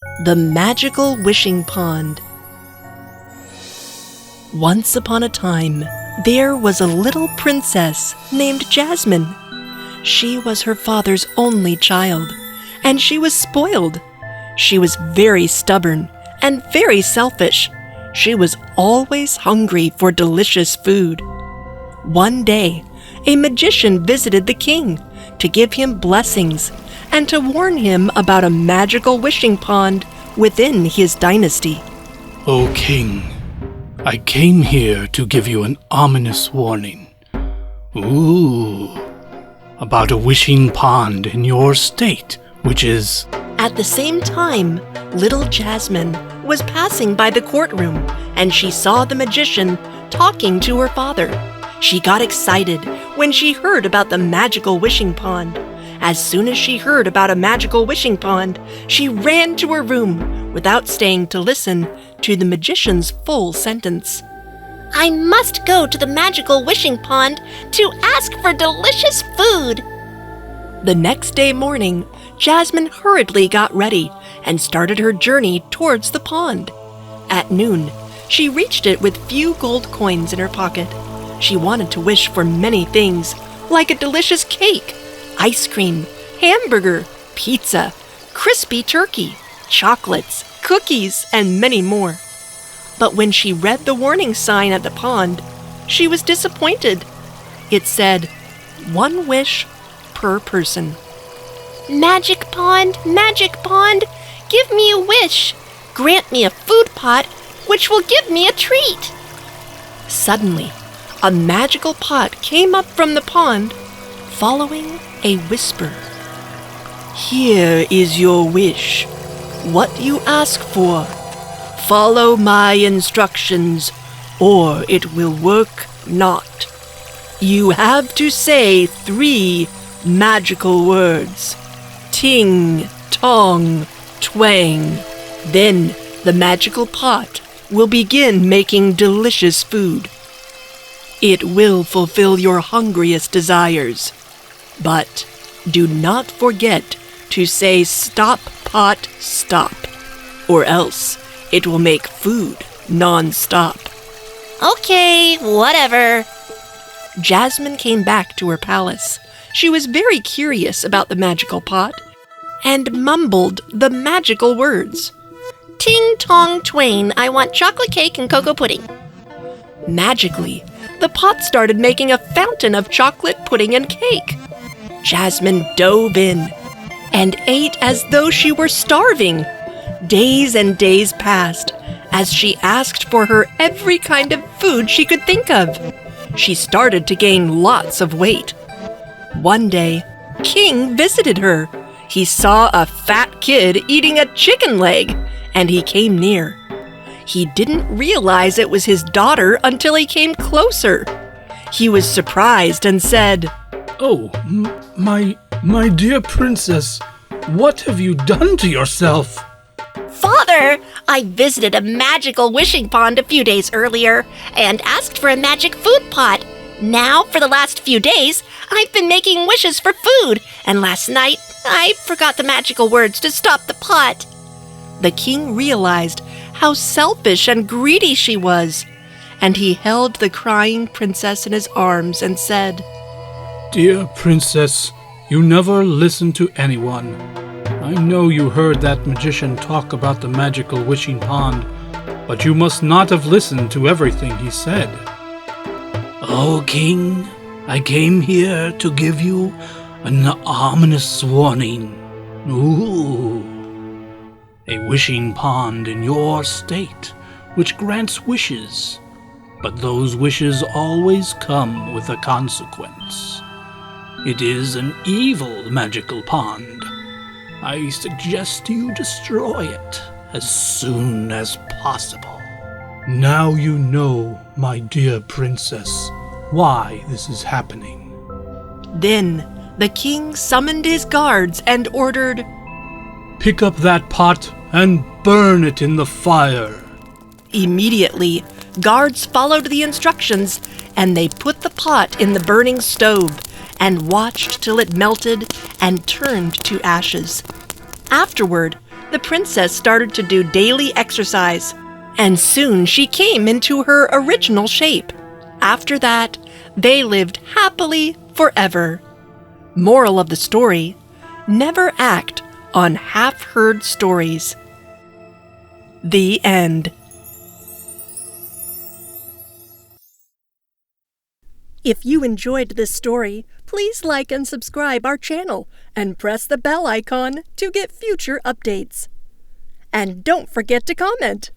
The Magical Wishing Pond. Once upon a time, there was a little princess named Jasmine. She was her father's only child, and she was spoiled. She was very stubborn and very selfish. She was always hungry for delicious food. One day, a magician visited the king to give him blessings and to warn him about a magical wishing pond within his dynasty. O king, I came here to give you an ominous warning. About a wishing pond in your state, which is... At the same time, little Jasmine was passing by the courtroom, and she saw the magician talking to her father. She got excited when she heard about the magical wishing pond. As soon as she heard about a magical wishing pond, she ran to her room without staying to listen to the magician's full sentence. I must go to the magical wishing pond to ask for delicious food. The next day morning, Jasmine hurriedly got ready and started her journey towards the pond. At noon, she reached it with few gold coins in her pocket. She wanted to wish for many things, like a delicious cake, ice cream, hamburger, pizza, crispy turkey, chocolates, cookies, and many more. But when she read the warning sign at the pond, she was disappointed. It said, 1 wish per person. Magic pond, give me a wish. Grant me a food pot, which will give me a treat. Suddenly, a magical pot came up from the pond, following a whisper. Here is your wish. What you ask for. Follow my instructions, or it will work not. You have to say 3 magical words. Ting, tong, twang. Then the magical pot will begin making delicious food. It will fulfill your hungriest desires. But do not forget to say stop pot stop, or else it will make food non-stop. Okay, whatever. Jasmine came back to her palace. She was very curious about the magical pot and mumbled the magical words. Ting tong twain, I want chocolate cake and cocoa pudding. Magically, the pot started making a fountain of chocolate pudding and cake. Jasmine dove in and ate as though she were starving. Days and days passed as she asked for her every kind of food she could think of. She started to gain lots of weight. One day, King visited her. He saw a fat kid eating a chicken leg, and he came near. He didn't realize it was his daughter until he came closer. He was surprised and said, Oh, my dear princess, what have you done to yourself? Father, I visited a magical wishing pond a few days earlier and asked for a magic food pot. Now, for the last few days, I've been making wishes for food, and last night, I forgot the magical words to stop the pot. The king realized how selfish and greedy she was, and he held the crying princess in his arms and said, Dear princess, you never listen to anyone. I know you heard that magician talk about the magical wishing pond, but you must not have listened to everything he said. Oh, king, I came here to give you an ominous warning. A wishing pond in your state, which grants wishes, but those wishes always come with a consequence. It is an evil magical pond. I suggest you destroy it as soon as possible. Now you know, my dear princess, why this is happening. Then the king summoned his guards and ordered, Pick up that pot and burn it in the fire. Immediately, guards followed the instructions, and they put the pot in the burning stove and watched till it melted and turned to ashes. Afterward, the princess started to do daily exercise, and soon she came into her original shape. After that, they lived happily forever. Moral of the story: never act on half-heard stories. The end. If you enjoyed this story, please like and subscribe our channel and press the bell icon to get future updates. And don't forget to comment.